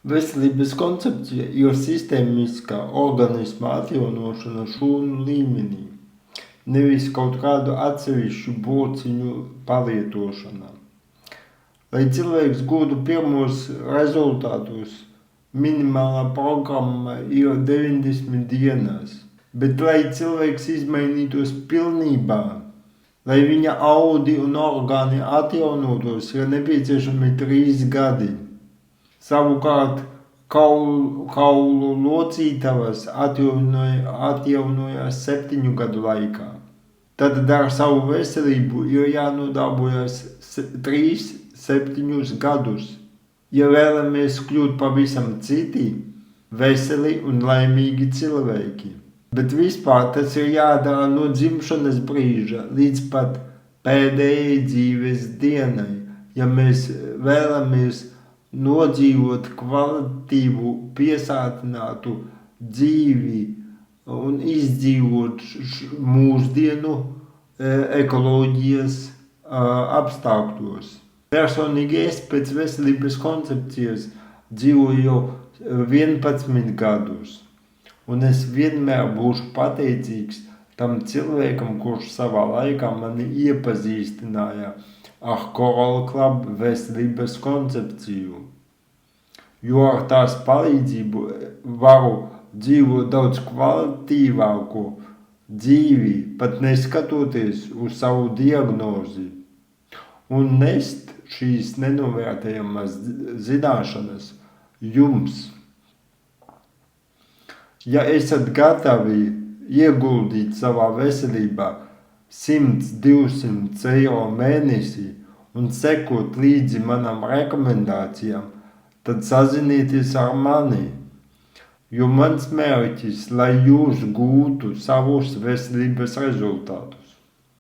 Veselības koncepcija ir sistēmiska organisma atjaunošana šūnu līmenī, nevis kaut kādu atsevišķu bociņu palietošana. Lai cilvēks gūtu pirmos rezultātus, minimālā programma ir 90 dienas, bet lai cilvēks izmainītos pilnībā, lai viņa audi un orgāni atjaunotos, ir nepieciešami 3 gadi. Savukārt kaulu locītavas atjaunojās 7 gadu laikā. Tad ar savu veselību ir jānodarbojas 3-7 gadus. Ja vēlamies kļūt pavisam citi, veseli un laimīgi cilvēki. Bet vispār tas ir jādara no dzimšanas brīža līdz pat pēdējai dzīves dienai, ja mēs vēlamies nodzīvot kvalitatīvu, piesātinātu dzīvi un izdzīvot mūsdienu ekoloģijas apstākļos. Personīgi es pēc veselības koncepcijas dzīvoju jau 11 gadus, un es vienmēr būšu pateicīgs tam cilvēkam, kurš savā laikā mani iepazīstināja ar Coral Club veselības koncepciju, jo ar tās palīdzību varu dzīvot daudz kvalitatīvāku dzīvi, pat neskatoties uz savu diagnozi, un nest šīs nenovērtējamas zināšanas jums. Ja esat gatavi ieguldīt savā veselībā 100-200 eiro mēnesī un sekot līdzi manām rekomendācijām, tad sazinieties ar mani, jo mans mērķis, lai jūs gūtu savus veselības rezultātus.